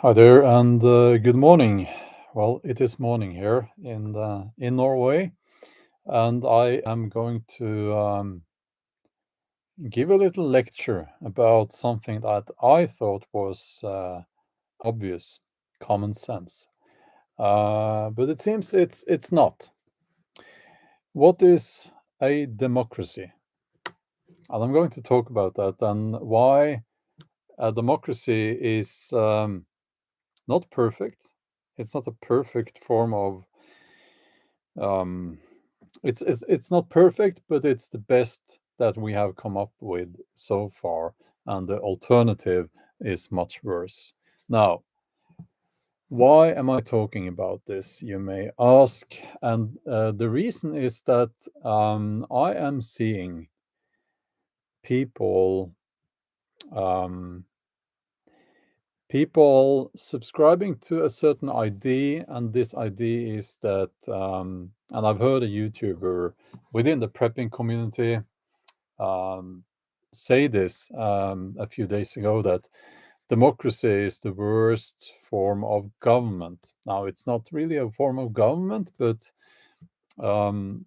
Hi there, and good morning. Well, it is morning here in Norway, and I am going to give a little lecture about something that I thought was obvious, common sense, but it seems it's not. What is a democracy? And I'm going to talk about that and why a democracy is not perfect. It's not a perfect form of um, it's not perfect, but it's the best that we have come up with so far, and the alternative is much worse. Now, why am I talking about this, you may ask? And the reason is that I am seeing people um, people subscribing to a certain idea, and this idea is that, and I've heard a YouTuber within the prepping community um, say this a few days ago, that democracy is the worst form of government. Now, it's not really a form of government, but um,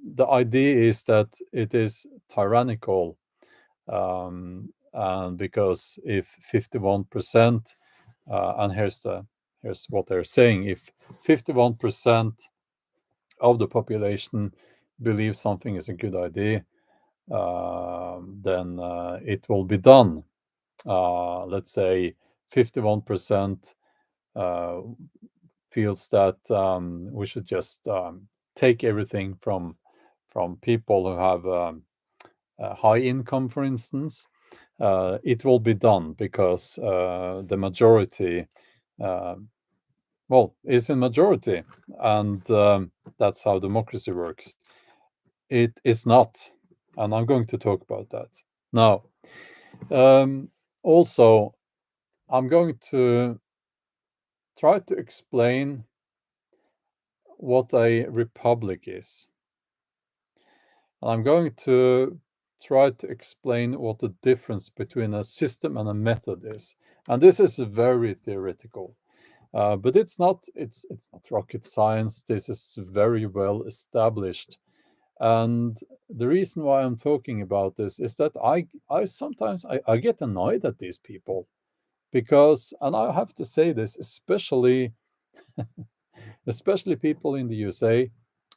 the idea is that it is tyrannical. And because if 51%, and here's what they're saying: if 51% of the population believes something is a good idea, then it will be done. Let's say 51% uh, feels that we should just take everything from people who have high income, for instance. It will be done because the majority, uh, well, is in majority, and that's how democracy works. It is not, and I'm going to talk about that now. Also, I'm going to try to explain what a republic is. And I'm going to try to explain what the difference between a system and a method is. And this is very theoretical, but it's not rocket science. This is very well established. And the reason why I'm talking about this is that I sometimes I get annoyed at these people because, and I have to say this, especially people in the USA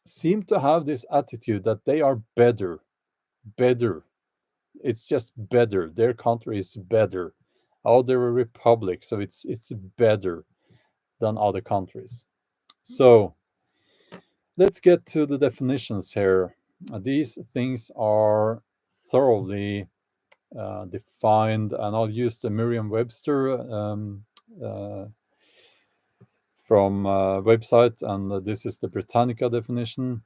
seem to have this attitude that they are better. It's just better. Their country is better. Oh, they're a republic, so it's better than other countries. So let's get to the definitions here. These things are thoroughly defined, and I'll use the Merriam-Webster uh, from website, and this is the Britannica definition.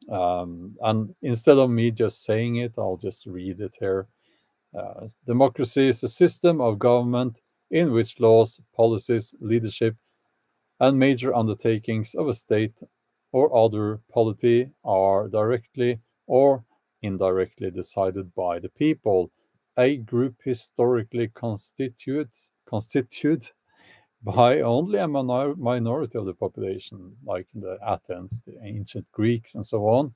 And instead of me just saying it, I'll just read it here. Democracy is a system of government in which laws, policies, leadership, and major undertakings of a state or other polity are directly or indirectly decided by the people. A group historically constituted by only a minority of the population, like in the Athens, the ancient Greeks, and so on.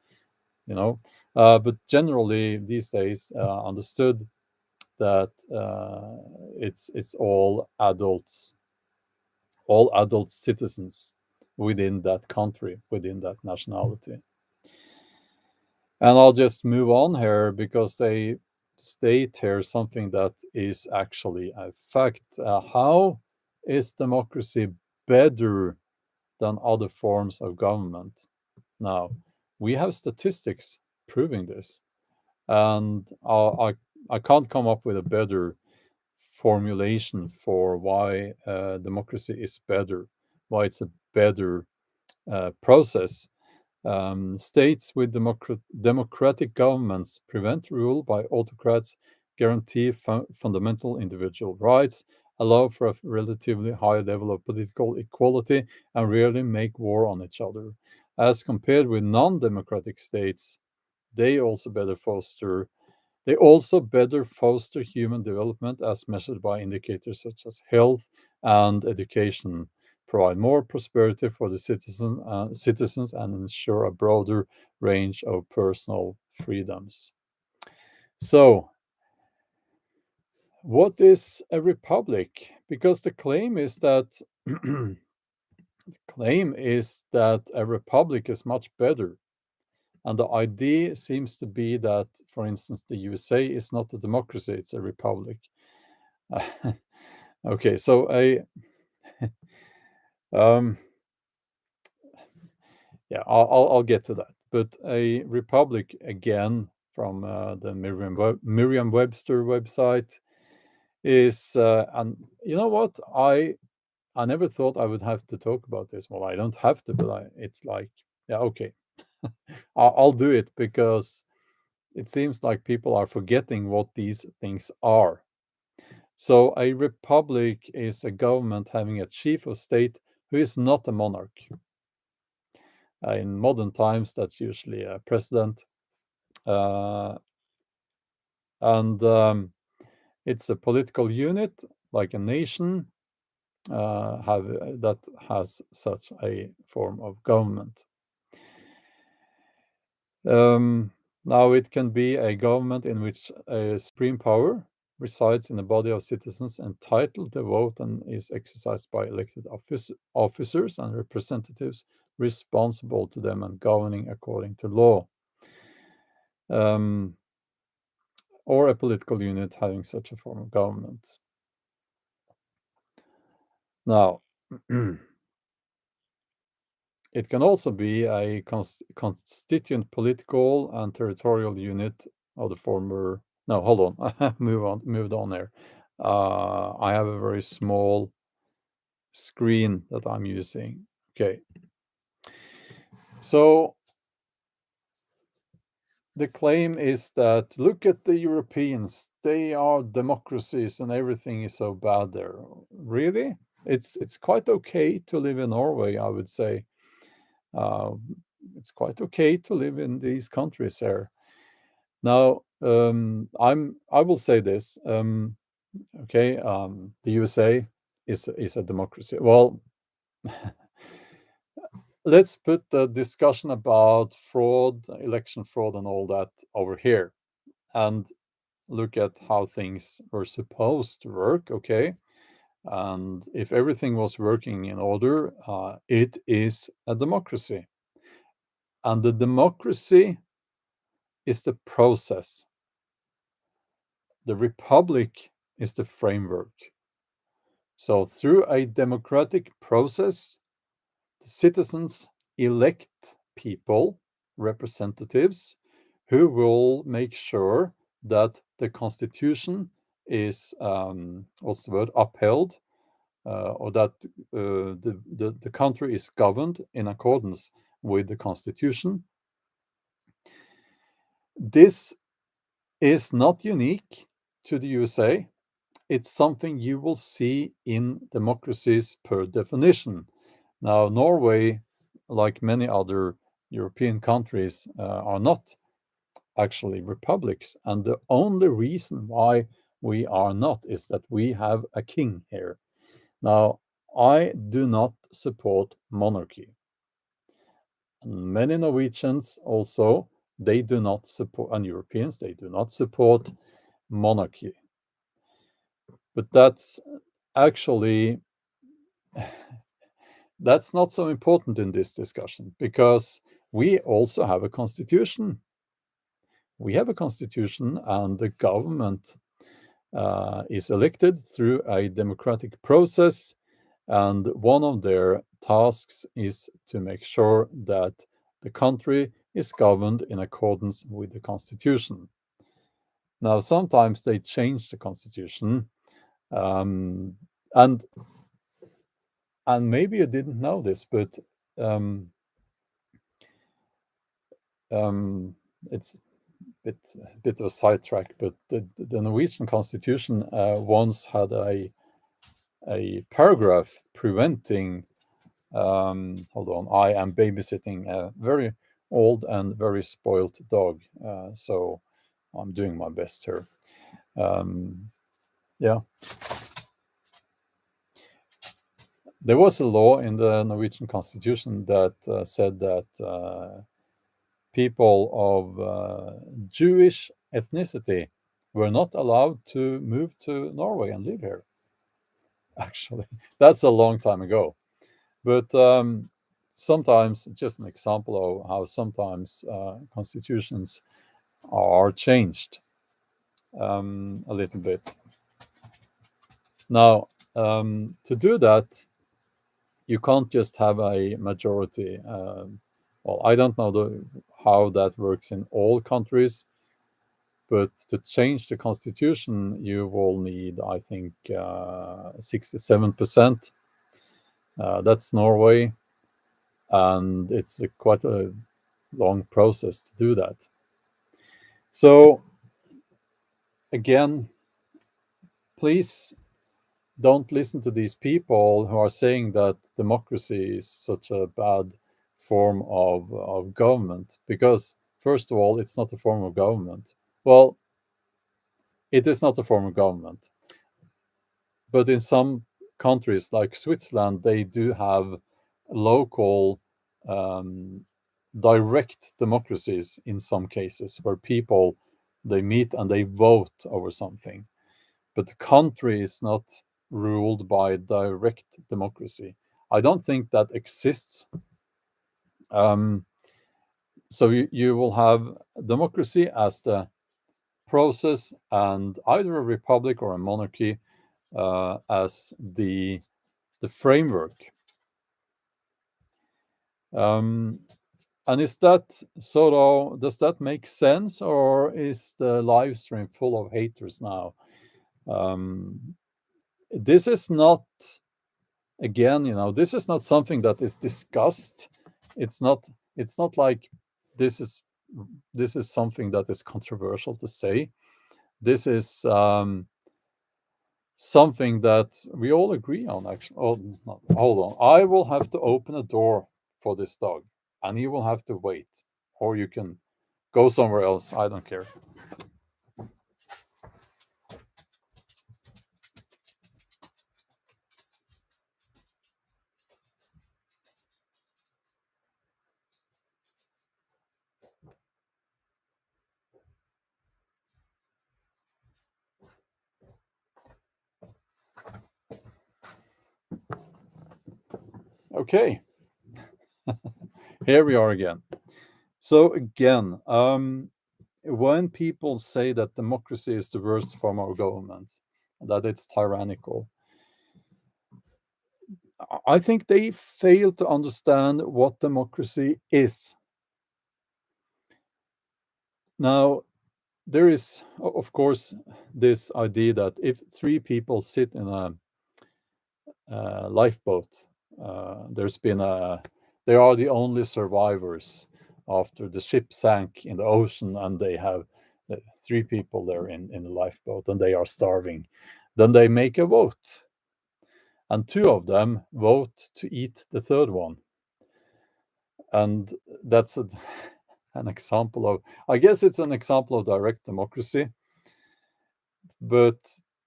You know, but generally these days understood that it's all adult citizens within that country, within that nationality. And I'll just move on here because they state here something that is actually a fact. How is democracy better than other forms of government? Now, we have statistics proving this, and I can't come up with a better formulation for why democracy is better, why it's a better process. States with democratic governments prevent rule by autocrats, guarantee fundamental individual rights, allow for a relatively high level of political equality, and rarely make war on each other. As compared with non democratic states, they also better foster They also better foster human development as measured by indicators such as health and education, provide more prosperity for the citizens, and ensure a broader range of personal freedoms. So, what is a republic? Because the claim is that a republic is much better. And the idea seems to be that, for instance, the USA is not a democracy, it's a republic. Okay, so um, yeah, I'll get to that. But a republic, again, from the Merriam-Webster website, is, and you know what? I never thought I would have to talk about this. Well, I don't have to, but it's like, yeah, okay, I'll do it because it seems like people are forgetting what these things are. So, a republic is a government having a chief of state who is not a monarch. In modern times, that's usually a president. Uh, and it's a political unit, like a nation, that has such a form of government. Now, it can be a government in which a supreme power resides in a body of citizens entitled to vote and is exercised by elected officers and representatives responsible to them and governing according to law. Or a political unit having such a form of government. Now, it can also be a constituent political and territorial unit of the former. No, hold on. Moved on there. I have a very small screen that I'm using. Okay. So the claim is that look at the Europeans, they are democracies and everything is so bad there. Really? It's quite okay to live in Norway, I would say. Uh, it's quite okay to live in these countries here. Now, I will say this. Okay, the USA is a democracy. Well, let's put the discussion about fraud, election fraud, and all that over here, and look at how things were supposed to work. Okay, and if everything was working in order, it is a democracy. And the democracy is the process. The republic is the framework. So, through a democratic process, the citizens elect people, representatives, who will make sure that the constitution is, what's the word, upheld, or that the country is governed in accordance with the constitution. This is not unique to the USA. It's something you will see in democracies per definition. Now, Norway, like many other European countries, are not actually republics. And the only reason why we are not is that we have a king here. Now, I do not support monarchy. And many Norwegians also, they do not support, and Europeans, they do not support monarchy. But that's actually that's not so important in this discussion because we also have a constitution. We have a constitution, and the government is elected through a democratic process. And one of their tasks is to make sure that the country is governed in accordance with the constitution. Now, sometimes they change the constitution, um, and maybe you didn't know this, but um, it's a bit of a sidetrack, but the Norwegian constitution once had a paragraph preventing. Hold on, I am babysitting a very old and very spoiled dog, so I'm doing my best here. Yeah, there was a law in the Norwegian constitution that said that people of Jewish ethnicity were not allowed to move to Norway and live here. Actually, that's a long time ago. But sometimes, just an example of how sometimes constitutions are changed a little bit. Now, to do that, you can't just have a majority. Well, I don't know how that works in all countries, but to change the constitution, you will need, I think, 67%. That's Norway, and it's quite a long process to do that. So, again, please don't listen to these people who are saying that democracy is such a bad form of government, because, first of all, it's not a form of government. Well, it is not a form of government, but in some countries like Switzerland, they do have local um, direct democracies in some cases where people they meet and they vote over something, but the country is not ruled by direct democracy. I don't think that exists. Um, so you will have democracy as the process, and either a republic or a monarchy as the framework. Um, and is that sort of, does that make sense, or is the live stream full of haters now? This is not, again, this is not something that is discussed. It's not. It's not like this is this is something that is controversial to say. This is something that we all agree on. Actually, oh, no, hold on. I will have to open a door for this dog, and you will have to wait, or you can go somewhere else. I don't care. Okay, here we are again. So again, when people say that democracy is the worst form of government, that it's tyrannical, I think they fail to understand what democracy is. Now, there is, of course, this idea that if three people sit in a lifeboat, there's been they are the only survivors after the ship sank in the ocean, and they have three people there in the lifeboat, and they are starving. Then they make a vote, and two of them vote to eat the third one, and that's an example of, I guess it's an example of direct democracy, but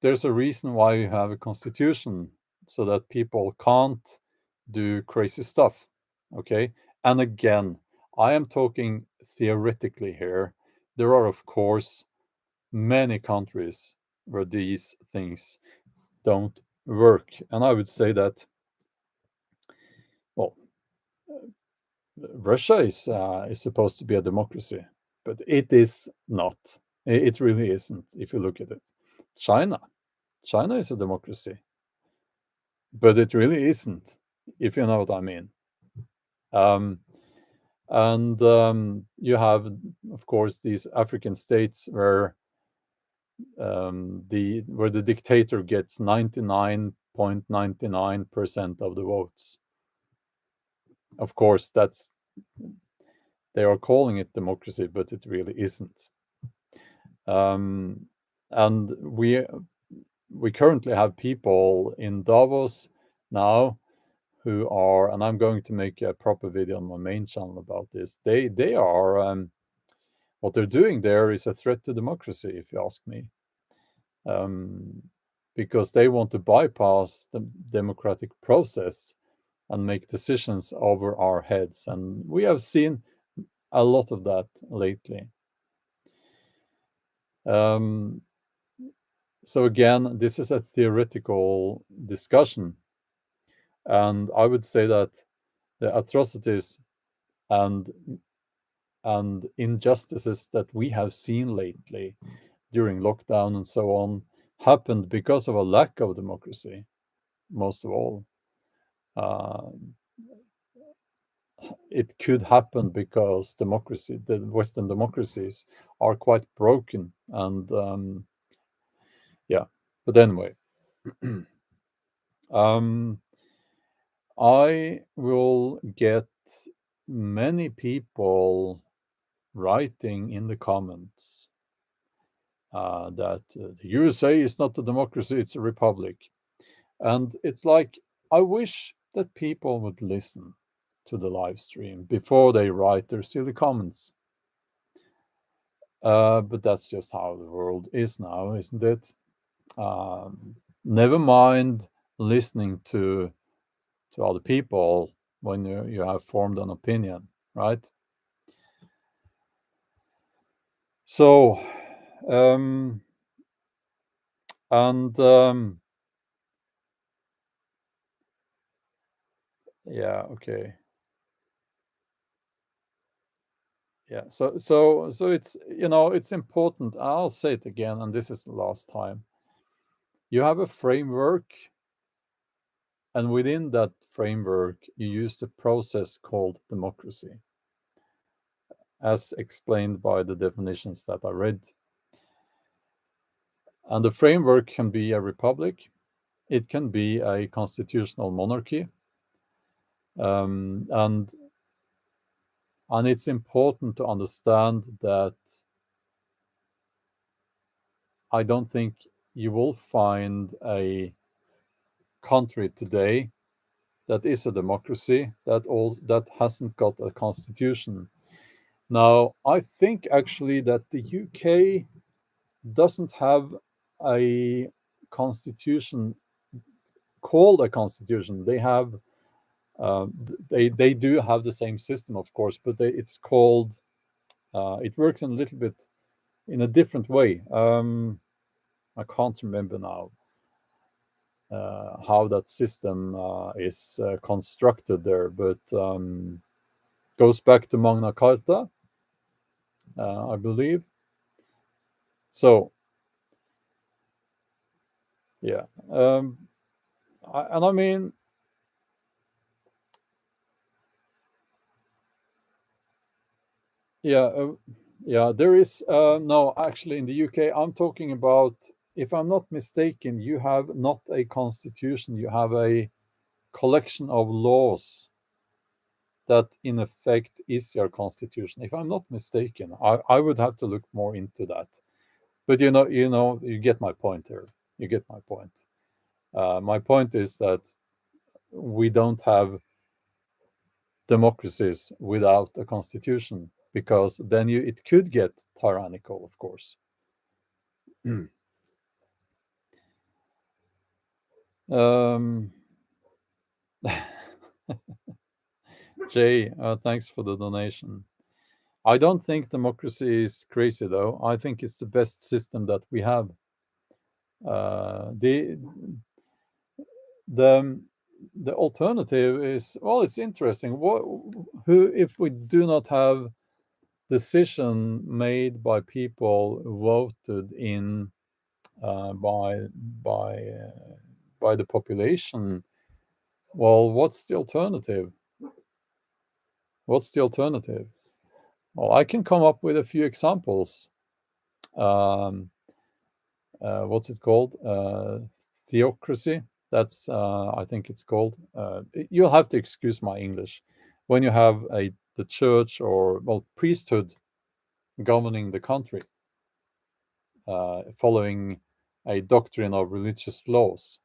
there's a reason why you have a constitution, so that people can't do crazy stuff. Okay. And again, I am talking theoretically here. There are, of course, many countries where these things don't work. And I would say that, well, Russia is supposed to be a democracy, but it is not. It really isn't, if you look at it. China. China is a democracy, but it really isn't, if you know what I mean. Um, and you have, of course, these African states where the dictator gets 99.99% of the votes. Of course, they are calling it democracy, but it really isn't. And we currently have people in Davos now who are, and I'm going to make a proper video on my main channel about this. They are what they're doing there is a threat to democracy, if you ask me, because they want to bypass the democratic process and make decisions over our heads. And we have seen a lot of that lately. So again, this is a theoretical discussion. And I would say that the atrocities and injustices that we have seen lately during lockdown and so on happened because of a lack of democracy, most of all. It could happen because the Western democracies are quite broken. And yeah, but anyway, I will get many people writing in the comments that the USA is not a democracy, it's a republic. And it's like, I wish that people would listen to the live stream before they write their silly comments. But that's just how the world is now, isn't it? Never mind listening to other people when you have formed an opinion, right? So, and yeah, okay. Yeah, so it's, it's important. I'll say it again, and this is the last time. You have a framework, and within that framework, you use the process called democracy, as explained by the definitions that I read. And the framework can be a republic, it can be a constitutional monarchy, and it's important to understand that I don't think you will find a country today that is a democracy that hasn't got a constitution. Now, I think actually that the UK doesn't have a constitution called a constitution. They have they do have the same system, of course, but it's called it works in a little bit in a different way. I can't remember now how that system is constructed there, but goes back to Magna Carta, I believe. So, yeah, and I mean, yeah, yeah, there is no, actually, in the UK, I'm talking about. If I'm not mistaken, you have not a constitution; you have a collection of laws that in effect is your constitution. If I'm not mistaken, I would have to look more into that. But you get my point here. You get my point. My point is that we don't have democracies without a constitution, because then it could get tyrannical, of course. um, Jay, thanks for the donation. I don't think democracy is crazy, though. I think it's the best system that we have. The the the alternative is, well, it's interesting. Who if we do not have decision made by people voted in by the population? Well, what's the alternative? What's the alternative? Well, I can come up with a few examples. Um, what's it called? Theocracy. That's I think it's called. You'll have to excuse my English. When you have the church, or, well, priesthood governing the country, following a doctrine of religious laws.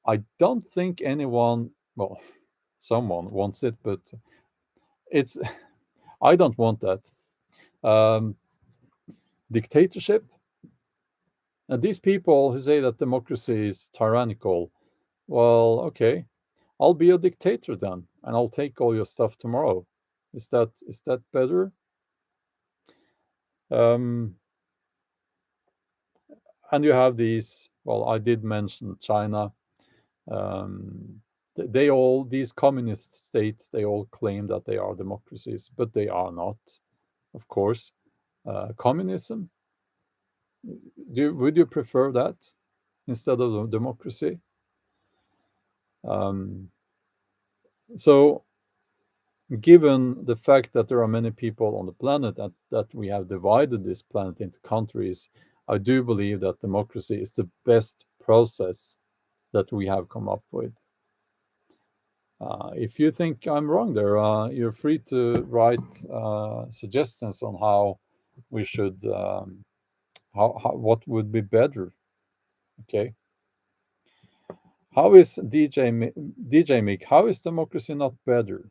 I don't think anyone, well, someone wants it, but it's I don't want that. Um, Dictatorship. And these people who say that democracy is tyrannical, well, okay, I'll be a dictator then, and I'll take all your stuff tomorrow. Is that better? Um, and you have these. Well, I did mention China. They all these communist states. They all claim that they are democracies, but they are not. Of course, communism. Would you prefer that instead of democracy? Um, so given the fact that there are many people on the planet and that we have divided this planet into countries, I do believe that democracy is the best process that we have come up with. If you think I'm wrong there, you're free to write suggestions on how we should, how what would be better. Okay, how is DJ Mick? How is democracy not better?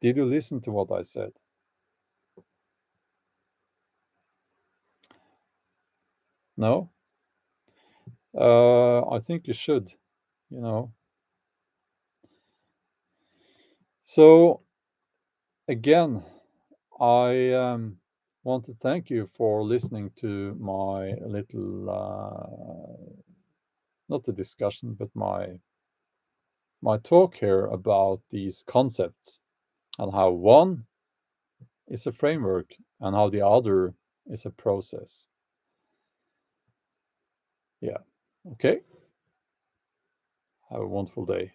Did you listen to what I said? No. I think you should. You know. So again, I want to thank you for listening to my little, not the discussion, but my talk here about these concepts and how one is a framework and how the other is a process. Yeah. Okay. Have a wonderful day.